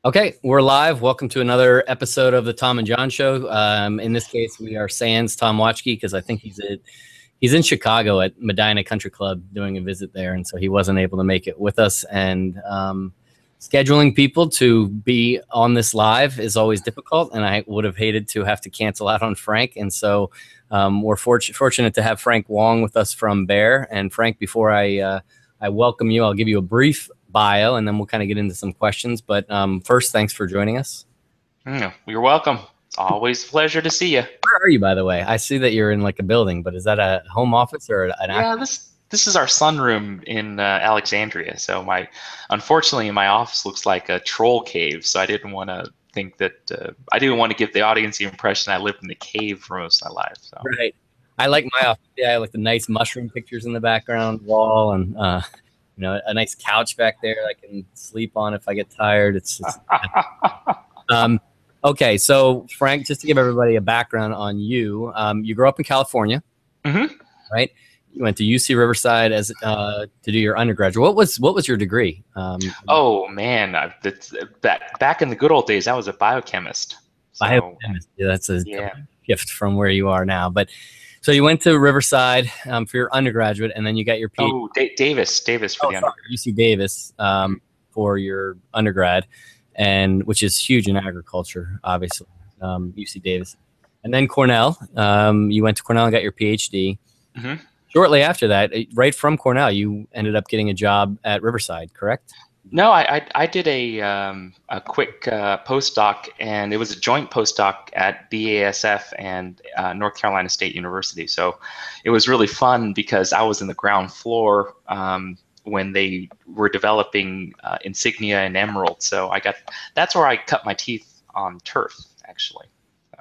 Okay, we're live. Welcome to another episode of the Tom and John Show. In this case, we are sans Tom Watchkey because I think he's in Chicago at Medina Country Club doing a visit there, and so he wasn't able to make it with us. And scheduling people to be on this live is always difficult, and I would have hated to have to cancel out on Frank. And so we're fortunate to have Frank Wong with us from Bear. And Frank, before I welcome you, I'll give you a brief bio, and then we'll kind of get into some questions. But first, thanks for joining us. You're welcome. It's always a pleasure to see you. Where are you, by the way? I see that you're in like a building, but is that a home office or an This is our sunroom in Alexandria. So unfortunately, my office looks like a troll cave. So I didn't want to think that I didn't want to give the audience the impression I lived in the cave for most of my life. So. Right. I like my office. Yeah, I like the nice mushroom pictures in the background wall, and a nice couch back there I can sleep on if I get tired. It's okay. So Frank, just to give everybody a background on you, you grew up in California, right? You went to UC Riverside as to do your undergraduate. What was your degree? Oh man, back in the good old days, I was a biochemist. Biochemist. Yeah, that's a shift from where you are now. But so you went to Riverside for your undergraduate, and then you got your PhD. Oh, Davis for the undergrad. UC Davis for your undergrad, and which is huge in agriculture, obviously. UC Davis, and then Cornell. You went to Cornell and got your PhD. Shortly after that, right from Cornell, you ended up getting a job at Riverside, correct? No, I did a quick postdoc, and it was a joint postdoc at BASF and North Carolina State University. So it was really fun because I was in the ground floor when they were developing insignia and emerald. So that's where I cut my teeth on turf, actually.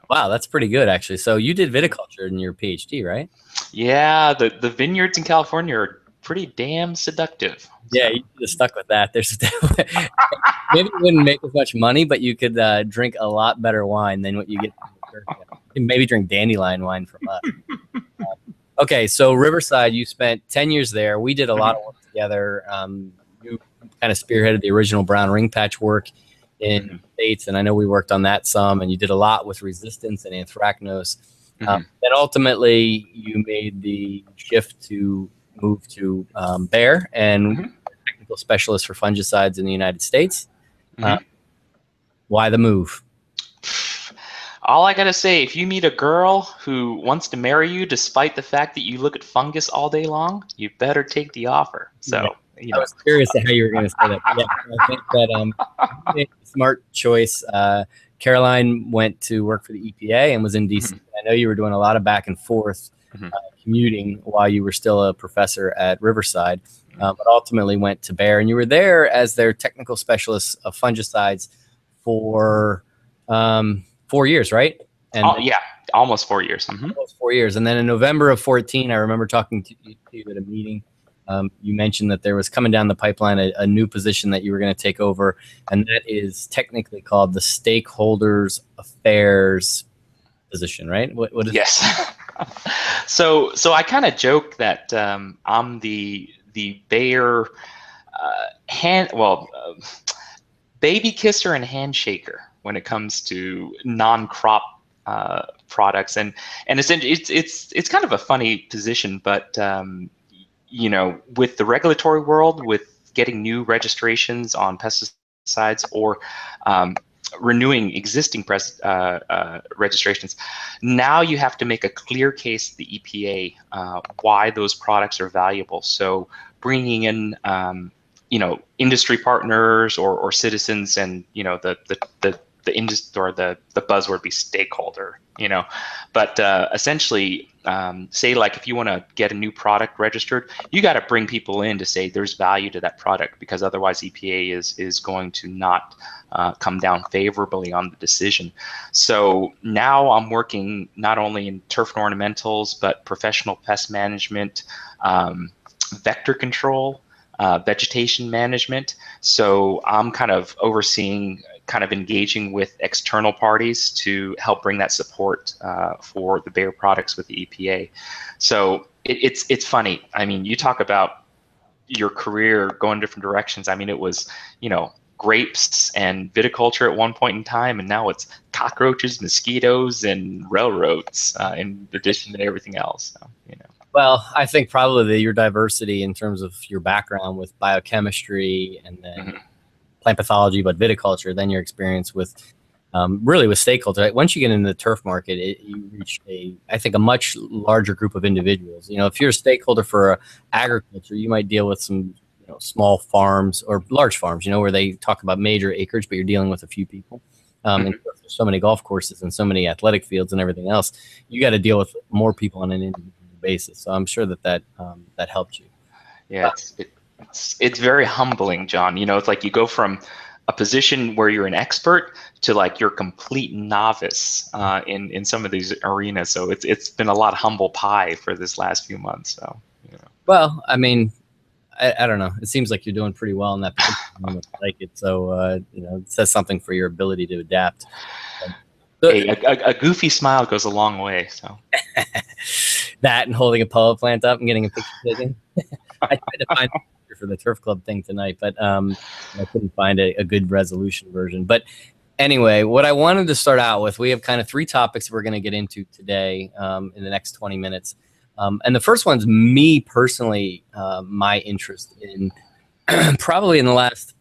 Wow, that's pretty good, actually. So you did viticulture in your PhD, right? Yeah, the vineyards in California are pretty damn seductive. Yeah, you could have stuck with that. There's maybe you wouldn't make as much money, but you could drink a lot better wine than what you get. You can maybe drink dandelion wine from us. Okay, so Riverside, you spent 10 years there. We did a lot of work together. You kind of spearheaded the original brown ring patch work in the States, and I know we worked on that some, and you did a lot with resistance and anthracnose. Then ultimately, you made the shift to move to Bayer and technical specialist for fungicides in the United States. Why the move? All I gotta say, if you meet a girl who wants to marry you despite the fact that you look at fungus all day long, you better take the offer. So. I was curious to how you were going to say that. Yeah, I think that made a smart choice. Caroline went to work for the EPA and was in DC. I know you were doing a lot of back and forth commuting while you were still a professor at Riverside, but ultimately went to Bayer, and you were there as their technical specialist of fungicides for 4 years, right? And almost 4 years. Almost 4 years, and then in November of 2014, I remember talking to you at a meeting. You mentioned that there was coming down the pipeline a new position that you were going to take over, and that is technically called the Stakeholders Affairs position, right? What is yes. So I kind of joke that I'm the Bayer baby kisser and handshaker when it comes to non-crop products, and it's kind of a funny position, but with the regulatory world, with getting new registrations on pesticides or renewing existing registrations, now you have to make a clear case to the EPA why those products are valuable. So bringing in industry partners or citizens, and the industry, or the buzzword be stakeholder, but essentially, say like if you want to get a new product registered, you got to bring people in to say there's value to that product, because otherwise EPA is going to not come down favorably on the decision. So now I'm working not only in turf and ornamentals, but professional pest management, vector control, vegetation management. So I'm kind of overseeing, kind of engaging with external parties to help bring that support for the Bayer products with the EPA. So it's funny. I mean, you talk about your career going different directions. I mean, it was, grapes and viticulture at one point in time, and now it's cockroaches, mosquitoes, and railroads in addition to everything else. So, Well, I think probably your diversity in terms of your background with biochemistry and then plant pathology, but viticulture, then your experience with really with stakeholders. Once you get into the turf market, you reach I think a much larger group of individuals. If you're a stakeholder for agriculture, you might deal with some small farms or large farms, where they talk about major acreage, but you're dealing with a few people. And there's so many golf courses and so many athletic fields and everything else. You got to deal with more people on an individual basis. So I'm sure that helped you. Yeah, it's very humbling, John. It's like you go from a position where you're an expert to like you're complete novice in some of these arenas. So it's been a lot of humble pie for this last few months. So well, I mean, I don't know. It seems like you're doing pretty well in that particular moment. I like it. So it says something for your ability to adapt. Hey, a goofy smile goes a long way. So that and holding a power plant up and getting a picture taken. I tried to find a picture for the turf club thing tonight, but I couldn't find a good resolution version. But anyway, what I wanted to start out with, we have kind of 3 topics we're going to get into today in the next 20 minutes. And the first one's me personally, my interest in probably in the last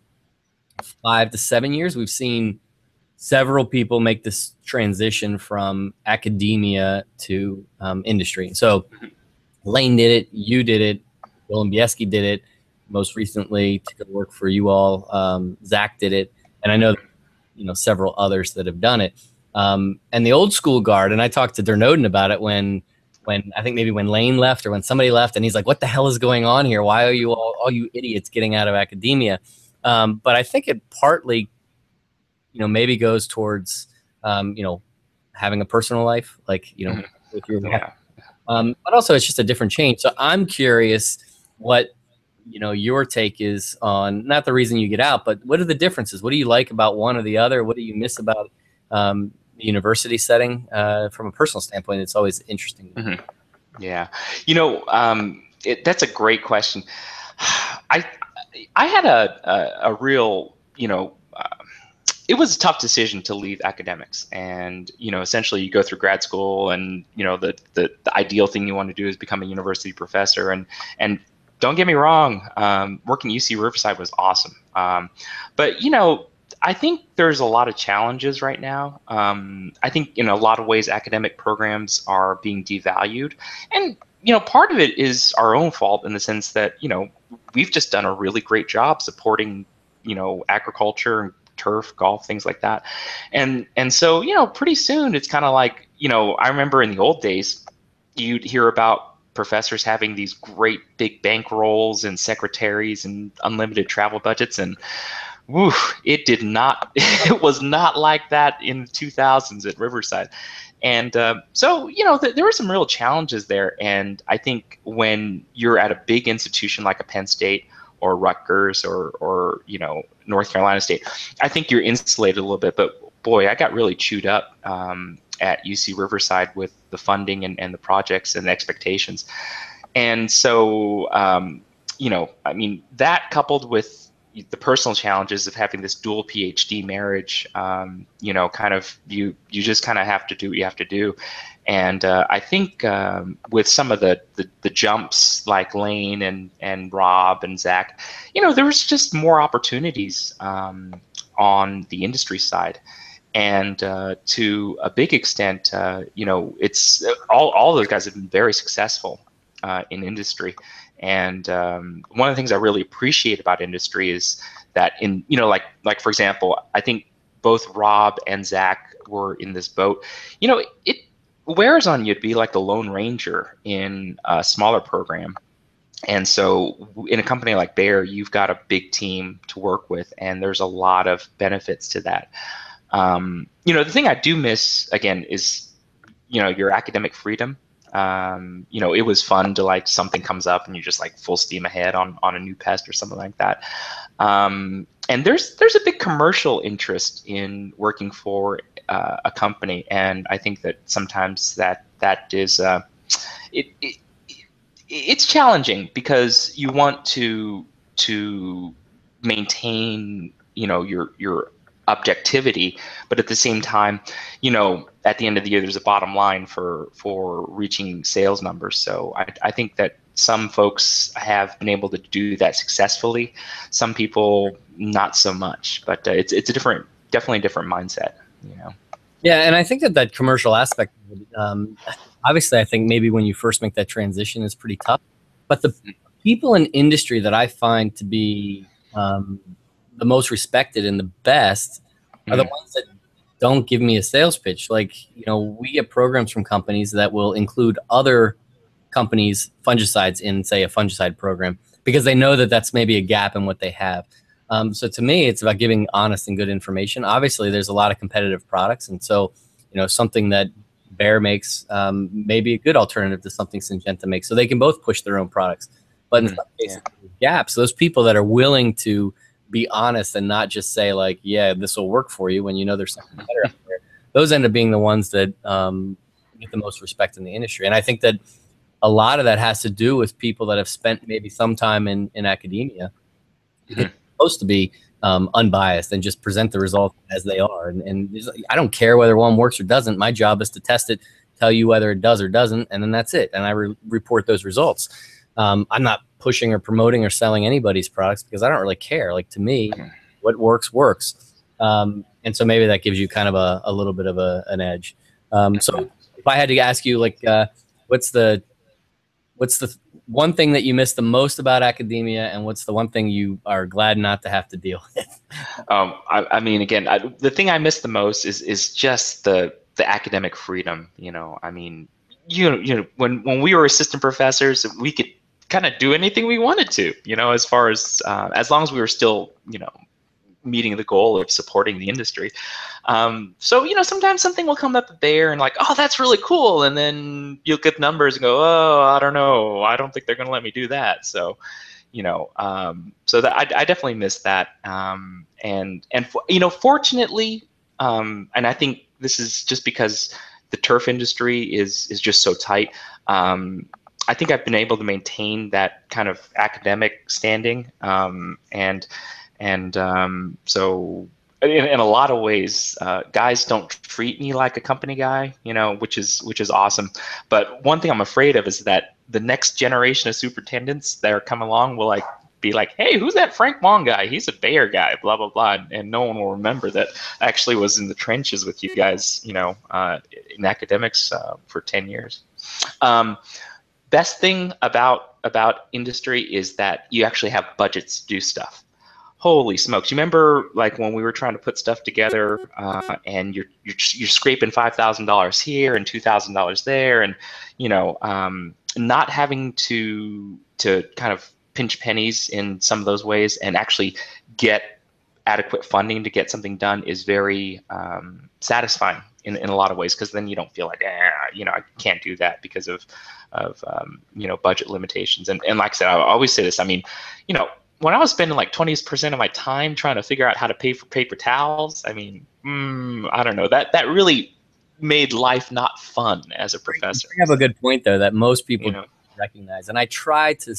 5 to 7 years, we've seen several people make this transition from academia to industry. So Lane did it, you did it, Will Bieski did it, most recently to work for you all. Zach did it, and I know several others that have done it. And the old school guard, and I talked to Dernoden about it when I think maybe when Lane left or when somebody left, and he's like, "What the hell is going on here? Why are you all you idiots getting out of academia?" But I think it partly maybe goes towards, having a personal life, like, with your wife. But also it's just a different change. So I'm curious what, your take is on, not the reason you get out, but what are the differences? What do you like about one or the other? What do you miss about the university setting from a personal standpoint? It's always interesting. Yeah. That's a great question. I had a real, it was a tough decision to leave academics, and essentially you go through grad school, and the ideal thing you want to do is become a university professor, and don't get me wrong, working at UC Riverside was awesome, but I think there's a lot of challenges right now. I think in a lot of ways academic programs are being devalued, and part of it is our own fault in the sense that we've just done a really great job supporting agriculture and turf, golf, things like that. And so, pretty soon it's kind of like, I remember in the old days, you'd hear about professors having these great big bankrolls and secretaries and unlimited travel budgets. And woo, it was not like that in the 2000s at Riverside. And so, there were some real challenges there. And I think when you're at a big institution like a Penn State or Rutgers or North Carolina State, I think you're insulated a little bit. But boy, I got really chewed up at UC Riverside with the funding and the projects and the expectations. And so, that coupled with the personal challenges of having this dual PhD marriage, kind of you just kind of have to do what you have to do. And I think with some of the jumps like Lane and Rob and Zach, there was just more opportunities on the industry side. And to a big extent, it's all those guys have been very successful in industry. And one of the things I really appreciate about industry is that like for example, I think both Rob and Zach were in this boat. It wears on you to be like the Lone Ranger in a smaller program. And so in a company like Bayer, you've got a big team to work with, and there's a lot of benefits to that. The thing I do miss, again, is, your academic freedom. It was fun to like something comes up and you just like full steam ahead on a new pest or something like that. And there's a big commercial interest in working for a company, and I think that sometimes that is it's challenging because you want to maintain your objectivity, but at the same time, at the end of the year, there's a bottom line for reaching sales numbers. So I think that some folks have been able to do that successfully. Some people not so much, but it's a definitely a different mindset. Yeah, and I think that commercial aspect, obviously, I think maybe when you first make that transition is pretty tough. But the people in industry that I find to be the most respected and the best are the ones that don't give me a sales pitch. Like, we get programs from companies that will include other companies' fungicides in, say, a fungicide program because they know that that's maybe a gap in what they have. So to me, it's about giving honest and good information. Obviously, there's a lot of competitive products, and so something that Bayer makes may be a good alternative to something Syngenta makes. So they can both push their own products. But in some cases, there's gaps. Those people that are willing to be honest and not just say like, "Yeah, this will work for you," when there's something better out there. Those end up being the ones that get the most respect in the industry. And I think that a lot of that has to do with people that have spent maybe some time in academia. It's supposed to be unbiased and just present the results as they are. And I don't care whether one works or doesn't. My job is to test it, tell you whether it does or doesn't, and then that's it. And I report those results. I'm not pushing or promoting or selling anybody's products because I don't really care. Like, to me, what works, works. And so maybe that gives you kind of a little bit of an edge. So if I had to ask you, like, what's the one thing that you miss the most about academia, and what's the one thing you are glad not to have to deal with? I mean, again, the thing I miss the most is just the academic freedom. I mean, when we were assistant professors, we could kind of do anything we wanted to. As far as long as we were still, meeting the goal of supporting the industry. So, sometimes something will come up there and like, oh, that's really cool. And then you'll get numbers and go, oh, I don't know. I don't think they're going to let me do that. So, so that I definitely miss that. And fortunately, and I think this is just because the turf industry is just so tight. I think I've been able to maintain that kind of academic standing. So in a lot of ways, guys don't treat me like a company guy, which is awesome. But one thing I'm afraid of is that the next generation of superintendents that are coming along will be like, hey, who's that Frank Wong guy? He's a Bayer guy, blah, blah, blah. And no one will remember that I actually was in the trenches with you guys, in academics for 10 years. Best thing about industry is that you actually have budgets to do stuff. Holy smokes! You remember like when we were trying to put stuff together, and you're scraping $5,000 here and $2,000 there, and not having to kind of pinch pennies in some of those ways and actually get adequate funding to get something done is very satisfying in a lot of ways, because then you don't feel like I can't do that because of budget limitations. And like I said, I always say this. I mean, when I was spending like 20% of my time trying to figure out how to pay for paper towels, I mean, I don't know, that really made life not fun as a professor. You have a good point there that most people don't recognize. And I try to,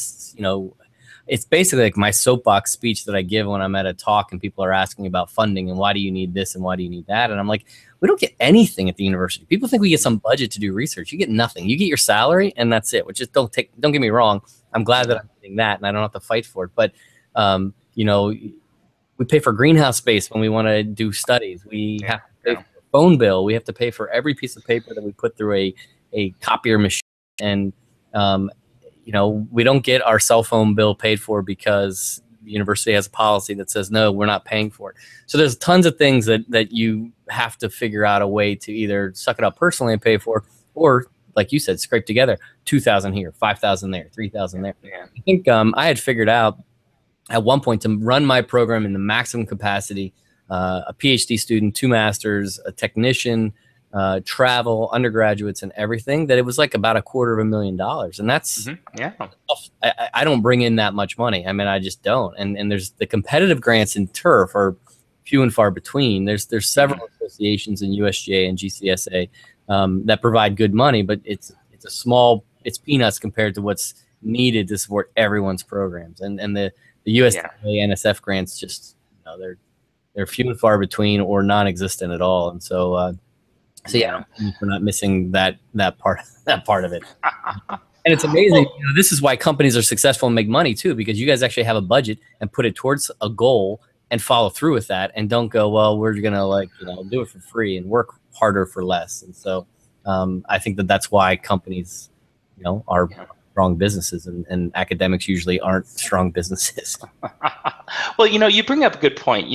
it's basically like my soapbox speech that I give when I'm at a talk and people are asking about funding and why do you need this and why do you need that? And I'm like, we don't get anything at the university. People think we get some budget to do research. You get nothing. You get your salary and that's it. Which is, don't get me wrong. I'm glad that I'm getting that and I don't have to fight for it. But we pay for greenhouse space when we want to do studies. We have to pay for a phone bill. We have to pay for every piece of paper that we put through a copier machine. And we don't get our cell phone bill paid for because the university has a policy that says, no, we're not paying for it. So there's tons of things that you have to figure out a way to either suck it up personally and pay for, or like you said, scrape together 2,000 here, 5,000 there, 3,000 there. Yeah. I think I had figured out at one point to run my program in the maximum capacity, a PhD student, 2 masters, a technician, travel, undergraduates, and everything, that it was like about $250,000. And that's, I don't bring in that much money. I mean, I just don't. And there's the competitive grants in turf are few and far between. There's several associations in USGA and GCSA that provide good money, but it's peanuts compared to what's needed to support everyone's programs. And the USDA NSF grants just, they're few and far between or non-existent at all. And so, so yeah, we're not missing that part of it. And it's amazing. You know, this is why companies are successful and make money too, because you guys actually have a budget and put it towards a goal and follow through with that, and don't go, well, we're gonna do it for free and work harder for less. And so I think that's why companies, are strong businesses, and academics usually aren't strong businesses. Well, you bring up a good point.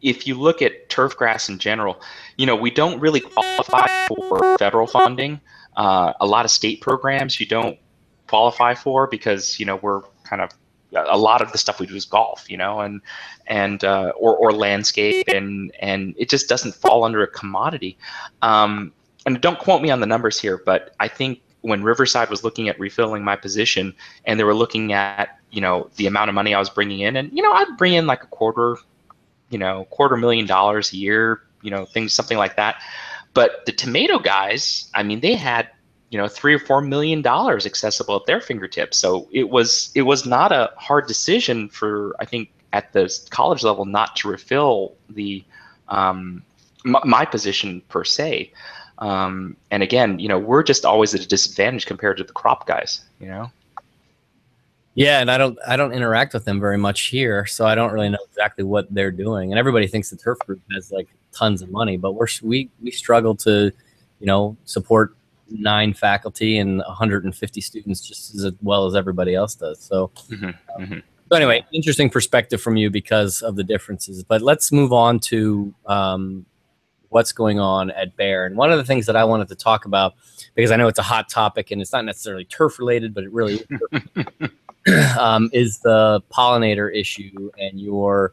If you look at turf grass in general, we don't really qualify for federal funding. A lot of state programs you don't qualify for because we're kind of, a lot of the stuff we do is golf, or landscape, and it just doesn't fall under a commodity. And don't quote me on the numbers here, but I think when Riverside was looking at refilling my position, and they were looking at the amount of money I was bringing in, and I'd bring in like a $250,000 a year, something like that. But the tomato guys, I mean, they had $3 or $4 million accessible at their fingertips. So it was not a hard decision for, I think, at the college level not to refill the my position per se. And again, we're just always at a disadvantage compared to the crop guys. Yeah, and I don't interact with them very much here, so I don't really know exactly what they're doing. And everybody thinks the turf group has like tons of money, but we struggle to, support 9 faculty and 150 students just as well as everybody else does. So, so anyway, interesting perspective from you because of the differences. But let's move on to what's going on at Bayer. And one of the things that I wanted to talk about, because I know it's a hot topic and it's not necessarily turf related, but it really is the pollinator issue and your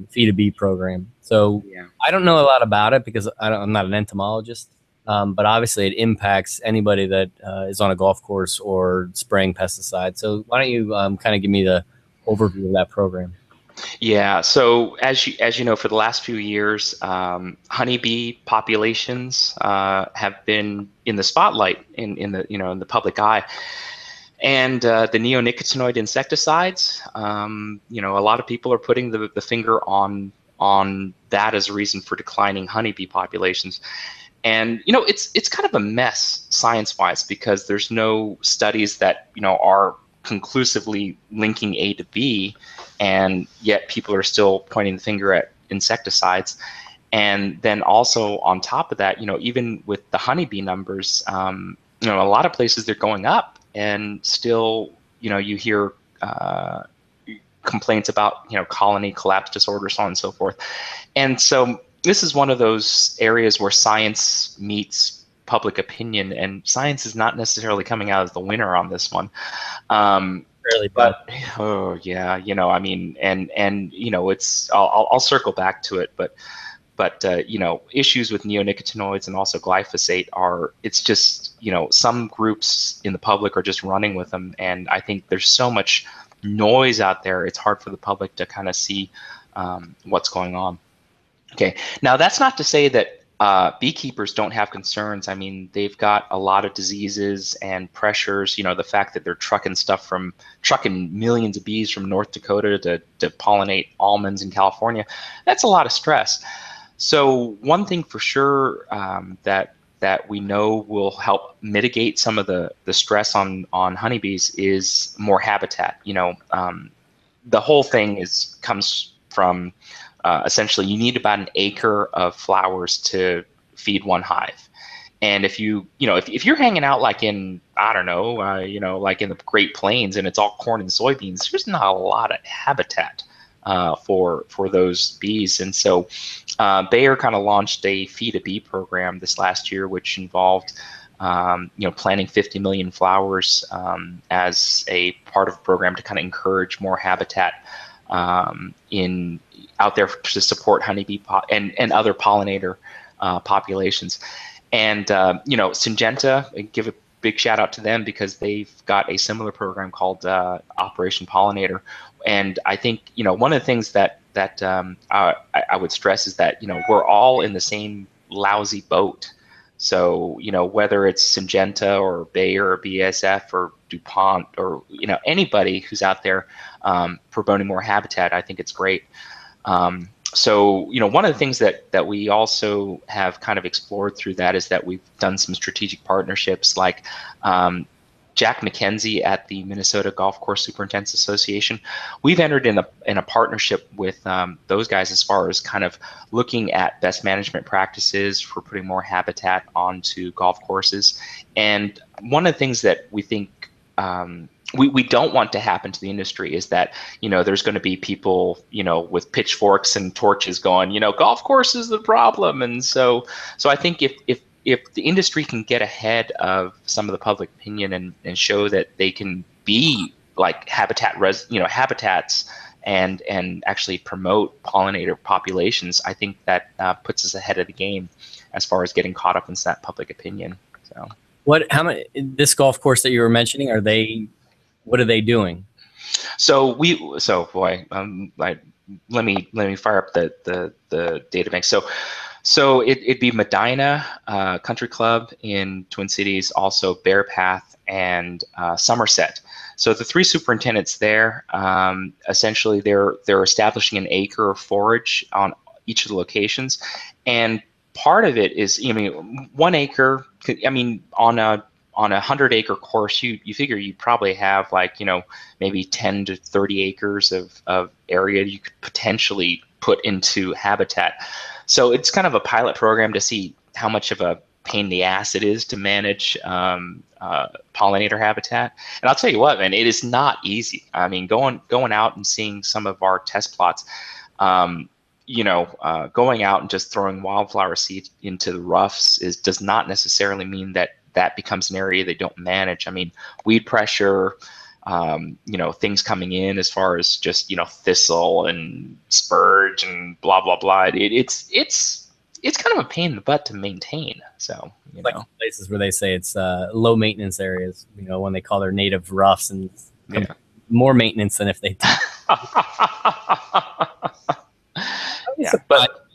Feed a Bee program. So I don't know a lot about it because I'm not an entomologist, but obviously it impacts anybody that is on a golf course or spraying pesticides. So why don't you kind of give me the overview of that program? Yeah. So as you know, for the last few years, honeybee populations have been in the spotlight in the public eye. And the neonicotinoid insecticides, a lot of people are putting the finger on that as a reason for declining honeybee populations. And it's kind of a mess science-wise because there's no studies that are conclusively linking A to B, and yet people are still pointing the finger at insecticides. And then also on top of that, even with the honeybee numbers, a lot of places they're going up, and still, you hear complaints about colony collapse disorder, so on and so forth. And so this is one of those areas where science meets public opinion, and science is not necessarily coming out as the winner on this one. Really bad. But I mean, and it's I'll circle back to it, but issues with neonicotinoids and also glyphosate it's just, some groups in the public are just running with them. And I think there's so much noise out there, it's hard for the public to kind of see what's going on. Okay, now that's not to say that beekeepers don't have concerns. I mean, they've got a lot of diseases and pressures. The fact that they're trucking millions of bees from North Dakota to pollinate almonds in California, that's a lot of stress. So one thing for sure that we know will help mitigate some of the stress on honeybees is more habitat. The whole thing comes from essentially you need about an acre of flowers to feed one hive. And if if you're hanging out like in, I don't know, like in the Great Plains and it's all corn and soybeans, there's not a lot of habitat for those bees. And so Bayer kind of launched a Feed a Bee program this last year, which involved planting 50 million flowers as a part of a program to kind of encourage more habitat out there to support honeybee and other pollinator populations. And Syngenta, give a big shout out to them because they've got a similar program called Operation Pollinator. And I think one of the things that I would stress is that we're all in the same lousy boat. So whether it's Syngenta or Bayer or BASF or DuPont or anybody who's out there promoting more habitat, I think it's great. so one of the things that we also have kind of explored through that is that we've done some strategic partnerships, like Jack McKenzie at the Minnesota Golf Course Superintendents Association. We've entered in a partnership with those guys as far as kind of looking at best management practices for putting more habitat onto golf courses. And one of the things that we think we don't want to happen to the industry is that there's going to be people with pitchforks and torches going golf course is the problem. And so I think if the industry can get ahead of some of the public opinion and show that they can be like habitats and actually promote pollinator populations, I think that puts us ahead of the game as far as getting caught up in that public opinion. So this golf course that you were mentioning, what are they doing? So let me fire up the data bank. So it'd be Medina Country Club in Twin Cities, also Bear Path and Somerset. So the three superintendents there, essentially they're establishing an acre of forage on each of the locations, and part of it is 1 acre. On a 100-acre course, you figure you probably have maybe 10 to 30 acres of area you could potentially put into habitat. So it's kind of a pilot program to see how much of a pain in the ass it is to manage pollinator habitat. And I'll tell you what, man, it is not easy. I mean, going out and seeing some of our test plots, going out and just throwing wildflower seed into the roughs does not necessarily mean that becomes an area they don't manage. I mean, weed pressure, things coming in as far as just thistle and spurge and blah blah blah. It's kind of a pain in the butt to maintain. So like places where they say it's low maintenance areas, when they call their native roughs, and more maintenance than if they did.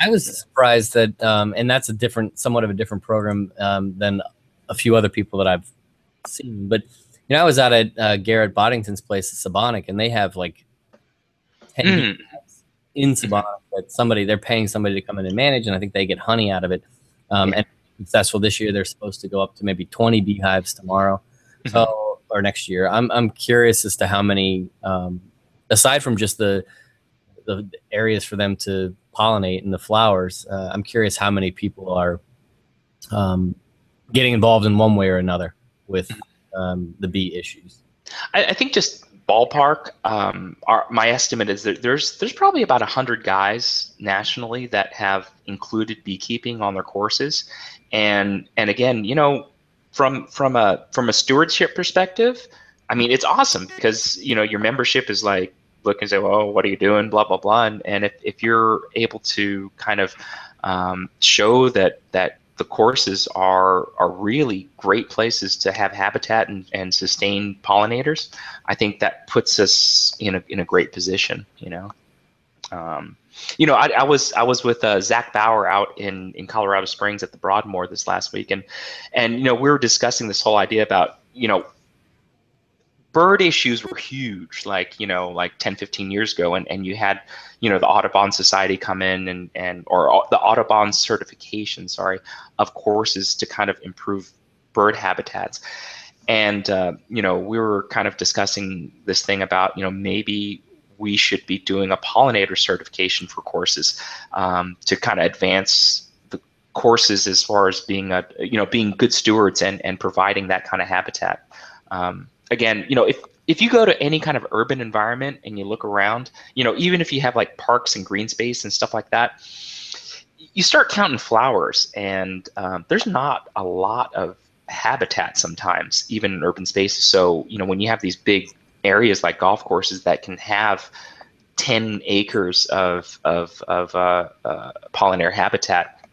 I was surprised that, and that's somewhat of a different program than a few other people that I've seen. But I was out at Garrett Boddington's place at Sabonic, and they have like 10 beehives in Sabonic that they're paying somebody to come in and manage, and I think they get honey out of it. And successful this year, they're supposed to go up to maybe 20 beehives tomorrow, or next year. I'm curious as to how many, aside from just the areas for them to pollinate and the flowers. I'm curious how many people are getting involved in one way or another with the bee issues. I think just ballpark. My estimate is that there's probably about 100 guys nationally that have included beekeeping on their courses, and again, from a stewardship perspective, I mean, it's awesome because your membership is like look and say, well, what are you doing? Blah blah blah, and if you're able to kind of show that the courses are really great places to have habitat and sustain pollinators, I think that puts us in a great position. I was with Zach Bauer out in Colorado Springs at the Broadmoor this last week, and we were discussing this whole idea about bird issues were huge, like 10, 15 years ago, and you had the Audubon Society come in or the Audubon certification, of courses to kind of improve bird habitats. And we were kind of discussing this thing about maybe we should be doing a pollinator certification for courses to kind of advance the courses as far as being being good stewards and providing that kind of habitat. Again, if you go to any kind of urban environment and you look around, even if you have like parks and green space and stuff like that, you start counting flowers, and there's not a lot of habitat sometimes, even in urban spaces. So, when you have these big areas like golf courses that can have 10 acres of pollinator habitat,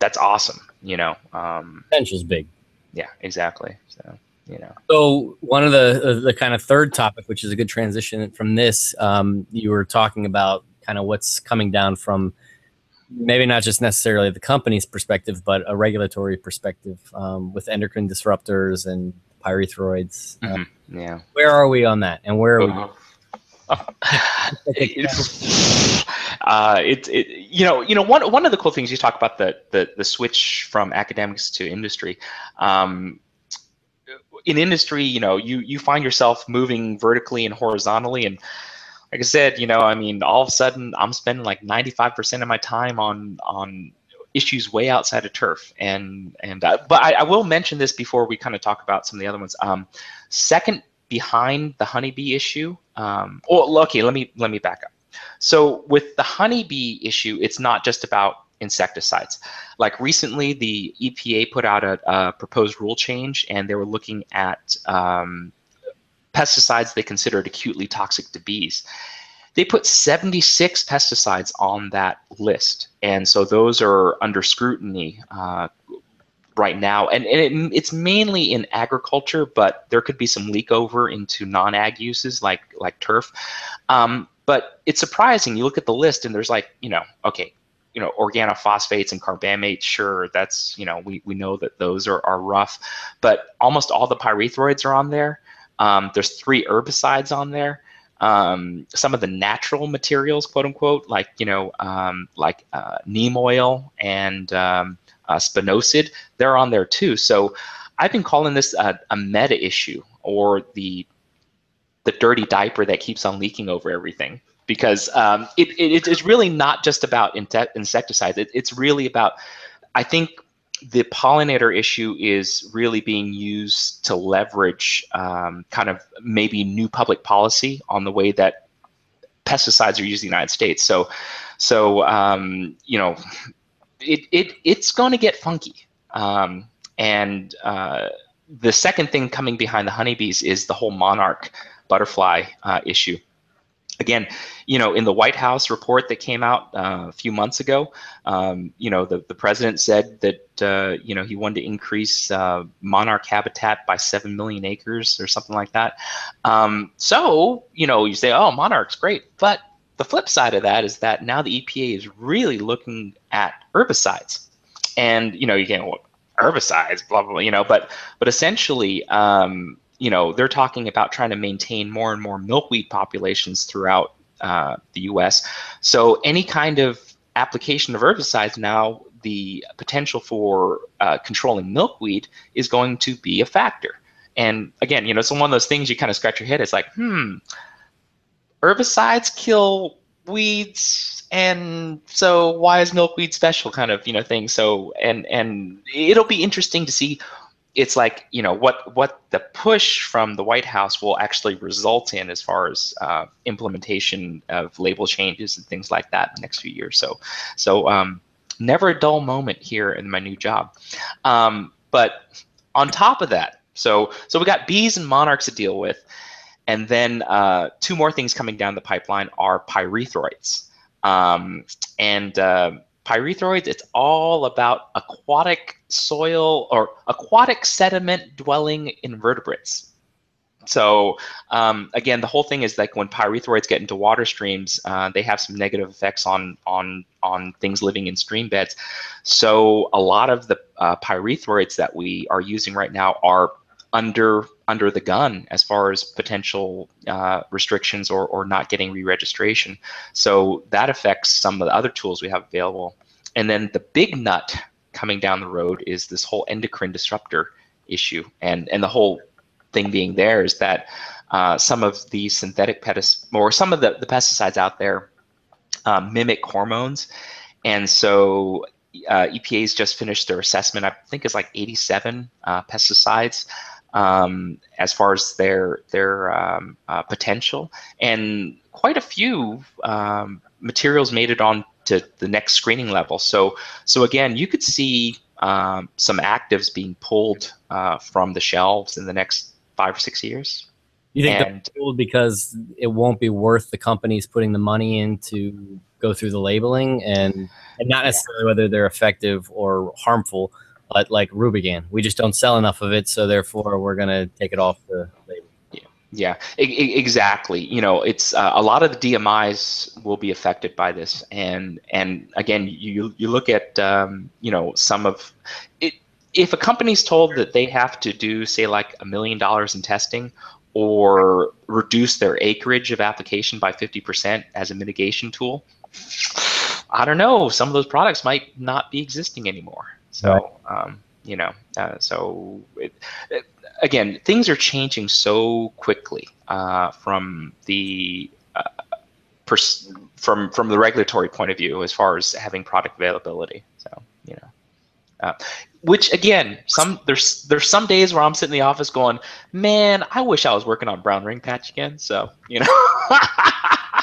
that's awesome. Potential's big. Yeah, exactly. So. So one of the kind of third topic, which is a good transition from this, you were talking about kind of what's coming down from maybe not just necessarily the company's perspective, but a regulatory perspective with endocrine disruptors and pyrethroids. Yeah. Where are we on that? And where are we? One of the cool things you talk about the switch from academics to industry. In industry, you find yourself moving vertically and horizontally, and like I said, I mean, all of a sudden I'm spending like 95% of my time on issues way outside of turf, but I will mention this before we kind of talk about some of the other ones. Second behind the honeybee issue, okay, let me back up. So with the honeybee issue, it's not just about insecticides. Like recently, the EPA put out a proposed rule change, and they were looking at pesticides they considered acutely toxic to bees. They put 76 pesticides on that list, and so those are under scrutiny right now. And it's mainly in agriculture, but there could be some leak over into non-ag uses like turf. But it's surprising. You look at the list, and there's like, okay, organophosphates and carbamates, sure, that's, we know that those are rough, but almost all the pyrethroids are on there. There's 3 herbicides on there. Some of the natural materials, quote unquote, like neem oil and spinosad, they're on there too. So I've been calling this a meta issue, or the dirty diaper that keeps on leaking over everything, because it's really not just about insecticides. It's really about, I think, the pollinator issue is really being used to leverage kind of maybe new public policy on the way that pesticides are used in the United States. So it's going to get funky. And the second thing coming behind the honeybees is the whole monarch butterfly issue. Again, in the White House report that came out a few months ago, the president said that, he wanted to increase monarch habitat by 7 million acres or something like that. So, you say, oh, monarchs, great. But the flip side of that is that now the EPA is really looking at herbicides. And, you can't, well, herbicides, blah, blah, blah, but essentially, they're talking about trying to maintain more and more milkweed populations throughout the U.S. So any kind of application of herbicides now, the potential for controlling milkweed is going to be a factor. And again, it's one of those things you kind of scratch your head. It's like, herbicides kill weeds, and so why is milkweed special, kind of thing. So and it'll be interesting to see. It's like, what the push from the White House will actually result in as far as implementation of label changes and things like that in the next few years. So never a dull moment here in my new job. But on top of that, so we got bees and monarchs to deal with. And then 2 more things coming down the pipeline are pyrethroids. Pyrethroids, it's all about aquatic soil or aquatic sediment dwelling invertebrates. So again, the whole thing is like when pyrethroids get into water streams, they have some negative effects on things living in stream beds. So a lot of the pyrethroids that we are using right now are under the gun as far as potential restrictions or not getting re-registration. So that affects some of the other tools we have available. And then the big nut coming down the road is this whole endocrine disruptor issue. And the whole thing being there is that some of the synthetic or some of the pesticides out there mimic hormones. And so EPA's just finished their assessment. I think it's like 87 pesticides as far as their potential, and quite a few materials made it on to the next screening level. So again, you could see some actives being pulled from the shelves in the next 5 or 6 years. You think they're pulled because it won't be worth the companies putting the money in to go through the labeling, and not necessarily whether they're effective or harmful, but like Rubigan, we just don't sell enough of it, so therefore we're going to take it off the label. Yeah, exactly. It's a lot of the DMIs will be affected by this, and again, you look at some of it. If a company's told that they have to do, say, like $1 million in testing, or reduce their acreage of application by 50% as a mitigation tool, I don't know. Some of those products might not be existing anymore. So, again, things are changing so quickly from the from the regulatory point of view as far as having product availability. So, which again, there's some days where I'm sitting in the office going, man, I wish I was working on brown ring patch again. So,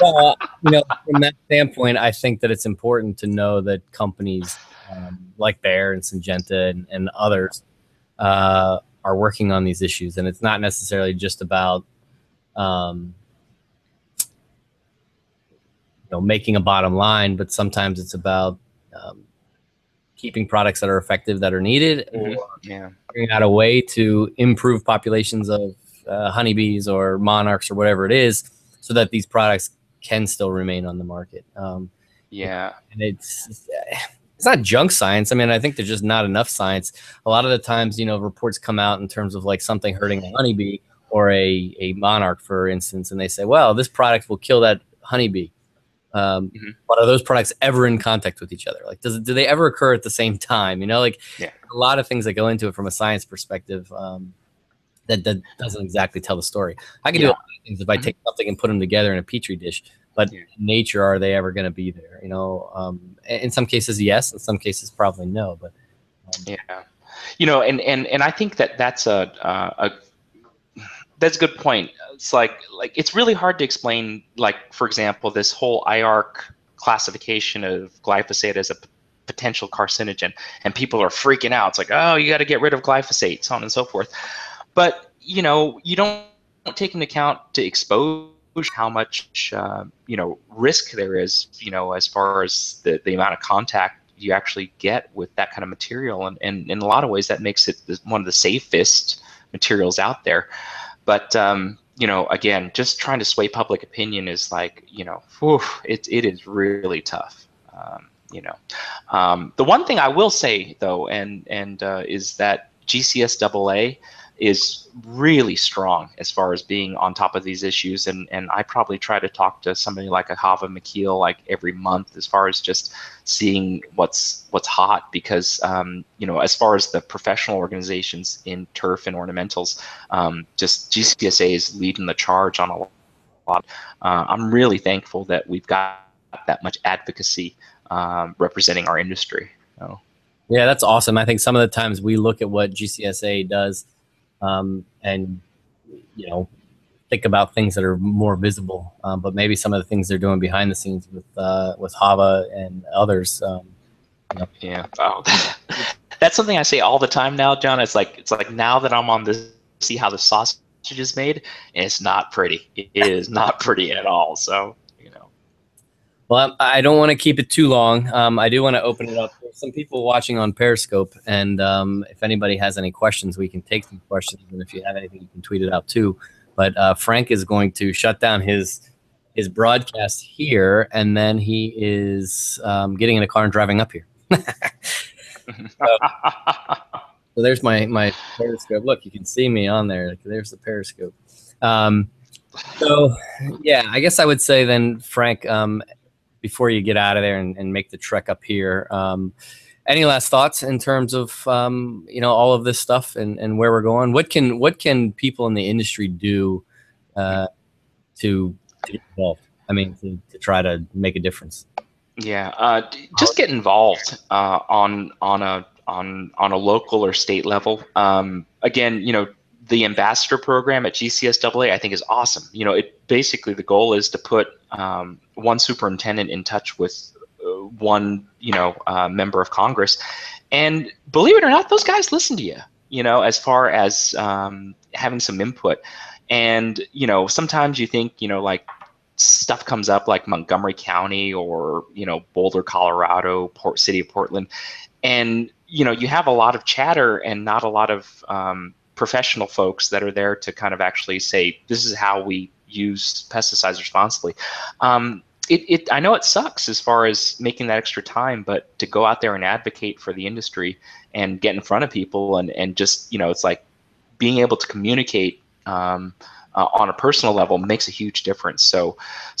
Well, from that standpoint, I think that it's important to know that companies like Bayer and Syngenta and others are working on these issues, and it's not necessarily just about making a bottom line, but sometimes it's about keeping products that are effective that are needed, or figuring out a way to improve populations of honeybees or monarchs or whatever it is, so that these products can still remain on the market. And it's not junk science. I mean, I think there's just not enough science. A lot of the times, reports come out in terms of like something hurting a honeybee or a monarch, for instance, and they say, well, this product will kill that honeybee. But are those products ever in contact with each other? Like, do they ever occur at the same time? A lot of things that go into it from a science perspective that doesn't exactly tell the story. I can do a lot of things if I take something and put them together in a petri dish, but in nature, are they ever going to be there? In some cases, yes. In some cases, probably no. But and I think that's a good point. It's like it's really hard to explain. Like, for example, this whole IARC classification of glyphosate as a potential carcinogen, and people are freaking out. It's like, oh, you got to get rid of glyphosate, so on and so forth. But you don't take into account to expose how much risk there is, as far as the amount of contact you actually get with that kind of material, and in a lot of ways that makes it one of the safest materials out there. But again, just trying to sway public opinion is like, it is really tough. The one thing I will say though, and is that GCSAA is really strong as far as being on top of these issues, and I probably try to talk to somebody like a Hava McKeel like every month as far as just seeing what's hot, because as far as the professional organizations in turf and ornamentals, just GCSA is leading the charge on a lot. I'm really thankful that we've got that much advocacy representing our industry. Yeah, that's awesome. I think some of the times we look at what GCSA does and think about things that are more visible, but maybe some of the things they're doing behind the scenes with Hava and others. Yeah, that's something I say all the time now, John. It's like now that I'm on this, see how the sausage is made, and it's not pretty. It is not pretty at all. So. Well, I don't want to keep it too long. I do want to open it up. There's some people watching on Periscope, and if anybody has any questions, we can take some questions. And if you have anything, you can tweet it out too. But Frank is going to shut down his broadcast here, and then he is getting in a car and driving up here. So there's my Periscope. Look, you can see me on there. There's the Periscope. So yeah, I guess I would say then, Frank, before you get out of there and make the trek up here, any last thoughts in terms of all of this stuff and where we're going? What can people in the industry do to get involved? I mean, to try to make a difference. Yeah, just get involved on a local or state level. Again, the ambassador program at GCSAA, I think, is awesome. It basically, the goal is to put one superintendent in touch with one member of Congress, and believe it or not, those guys listen to you. As far as having some input, and sometimes you think like stuff comes up like Montgomery County or Boulder, Colorado, City of Portland, and you have a lot of chatter and not a lot of professional folks that are there to kind of actually say, this is how we use pesticides responsibly. I know it sucks as far as making that extra time, but to go out there and advocate for the industry and get in front of people and just, it's like being able to communicate on a personal level makes a huge difference. So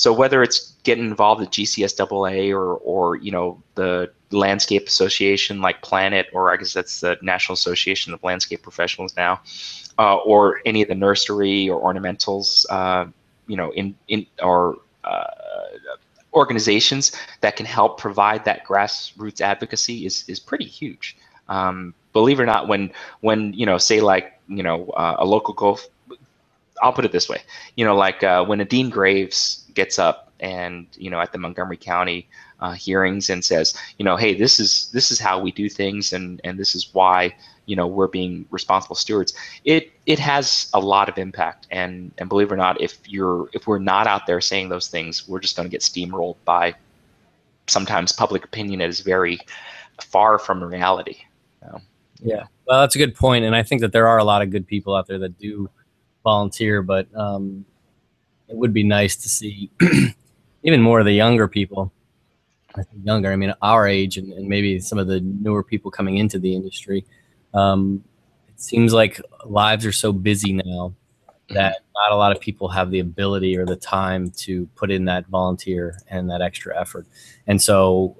whether it's getting involved at GCSAA or the Landscape Association like Planet, or I guess that's the National Association of Landscape Professionals now, or any of the nursery or ornamentals, organizations that can help provide that grassroots advocacy is pretty huge. Believe it or not, when say like a local golf, I'll put it this way, like when a Dean Graves gets up and at the Montgomery County hearings and says, hey, this is how we do things, and this is why we're being responsible stewards. It has a lot of impact, and believe it or not, if we're not out there saying those things, we're just going to get steamrolled by sometimes public opinion that is very far from reality. Yeah, well, that's a good point, and I think that there are a lot of good people out there that do volunteer, but it would be nice to see even more of the younger people. I think younger, I mean our age, and maybe some of the newer people coming into the industry. It seems like lives are so busy now that not a lot of people have the ability or the time to put in that volunteer and that extra effort. And so,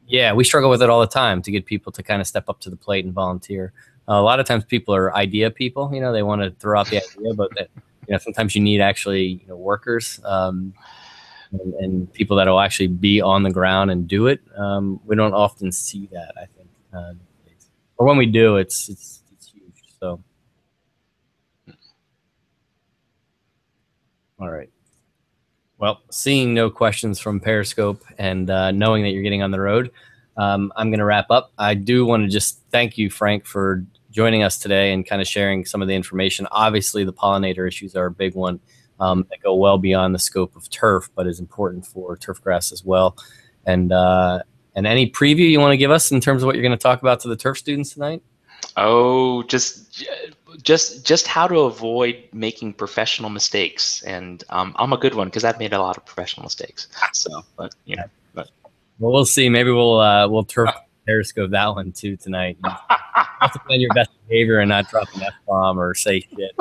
yeah, we struggle with it all the time to get people to kind of step up to the plate and volunteer. A lot of times people are idea people, they want to throw out the idea, but that, sometimes you need actually, workers, and people that will actually be on the ground and do it. We don't often see that, I think, or when we do, it's huge. So, all right. Well, seeing no questions from Periscope and knowing that you're getting on the road, I'm going to wrap up. I do want to just thank you, Frank, for joining us today and kind of sharing some of the information. Obviously, the pollinator issues are a big one that go well beyond the scope of turf, but is important for turfgrass as well. And any preview you want to give us in terms of what you're going to talk about to the turf students tonight? Oh, just how to avoid making professional mistakes, and I'm a good one because I've made a lot of professional mistakes. So, but well, we'll see. Maybe we'll turf Periscope that one too tonight. You have to plan your best behavior and not drop an F-bomb or say shit.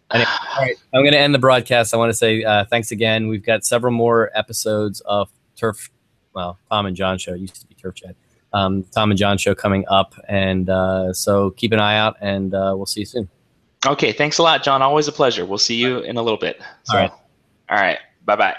Anyway, all right, I'm going to end the broadcast. I want to say thanks again. We've got several more episodes of Turf. Well, Tom and John show. It used to be Turf Chat. Tom and John show coming up, and so keep an eye out, and we'll see you soon. Okay, thanks a lot, John. Always a pleasure. We'll see you in a little bit. So, all right. Bye-bye.